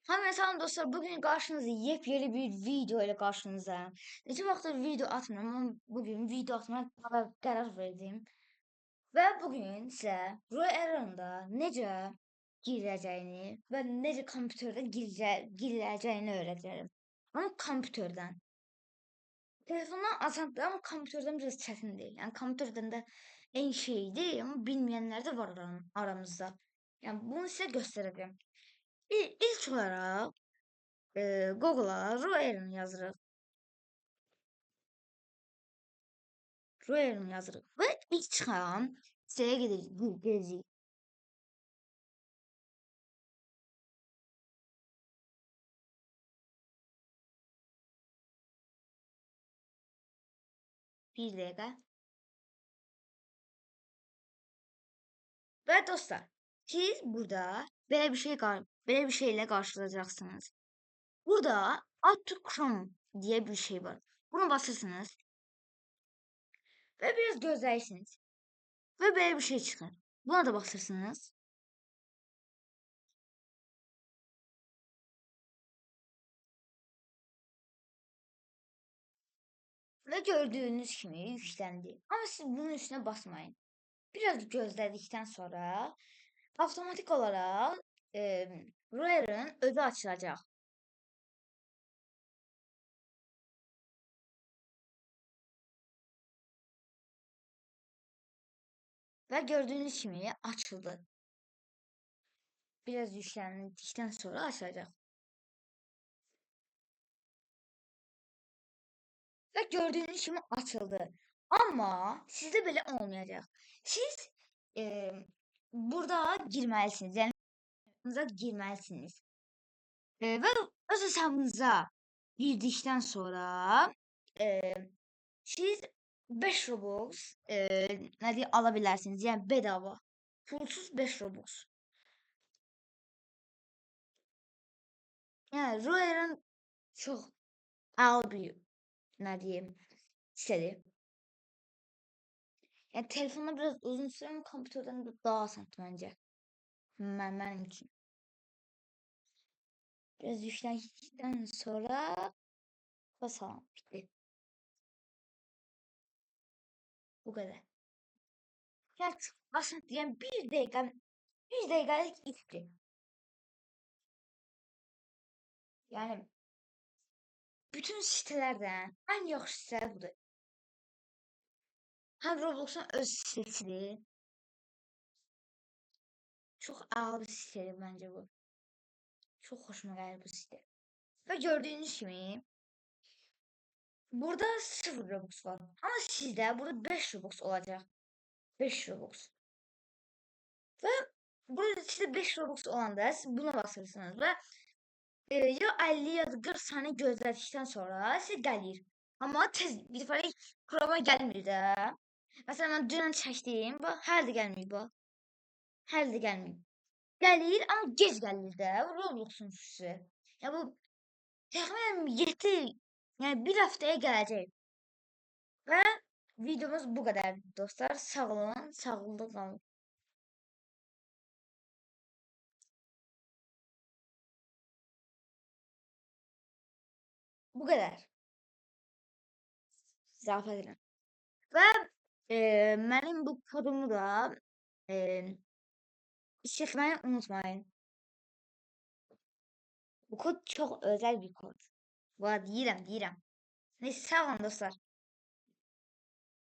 Hamıya salam dostlar. Bugün karşınızda yepyeni bir video ile karşınızdayım. Neçə vaxtdır video atmıyorum ama bugün video atmaya qərar verdim. Və bugün sizə Roy Aaron'da necə giriləcəyini və necə kompüterdə giriləcəyini öyrədəcəm. Ama kompüterdən. Telefondan asandır ama kompüterdən biraz çətindir. Yəni kompüterdən də eyni şeydir, amma bilməyənlər də var aramızda. Yəni bunu sizə göstərəcəm. İlk olaraq Google'a Roer'in yazırıq. Roer'in yazırıq. Və ilk çıxan sitəyə gedəcəyik. Bir dəqiqə. Və dostlar, siz burada belə bir şeylə qarşılaşacaqsınız. Burada Add to Chrome diye bir şey var. Buna basırsınız və biraz gözləyirsiniz. Və belə bir şey çıxır. Buna da basırsınız. Və gördüğünüz kimi yükləndi. Amma siz bunun üstünə basmayın. Biraz gözlədikdən sonra avtomatik olaraq Roer'in özü açılacaq. Və gördüğünüz kimi açıldı. Biraz yüklendikten sonra açılacak. Ve gördüğünüz gibi açıldı. Ama sizde böyle olmayacak. Siz burada girməlisiniz. Yani girməlisiniz. Ve öz hesabınıza girdikten sonra siz 5 Robux ne diye alabilirsiniz. Yani bedava. Pulsuz 5 Robux. Yani Royal'ın çok ağır bir ne diyeyim sitedi. Yani telefonda biraz uzun süre ama kompüterden de daha asan bence. Benim için. Biraz yüklendikten sonra basalım. Bitti. Bu kadar. Yani çok basit. Yani bir dakikalık işti. Yani bütün sitelerden en yaxşı site budur. Hem Roblox'un öz sitesidir. Çok ağır bir sitedir bence bu. Çok hoşuma gelir bu site. Ve gördüğünüz gibi burada 0 Robux var. Ama sizde burada 5 Robux olacak. 5 Robux. Ve burada sizde 5 Robux olanda siz buna basırsınız ve ya 50 ya da 40 saniye gözledikten sonra siz gelir. Ama tez bir defa Chrome'a gelmir də. Mesela ben dünən çəkdim, bax, hər də gəlmir bu. Hər də gəlmir. Gəlir, amma gec gəlir də. Roblox'un suçu. Ya bu təxminən 7, yani bir haftaya gələcək. Və videomuz bu kadar dostlar. Sağ olun, sağlıklı kalın. Bu kadar. Zafiyet edirəm. Və mənim bu kodumu da çekmeyi unutmayın. Bu kod çok özel bir kod. Bu arada deyirəm. Neyse sağ olun dostlar.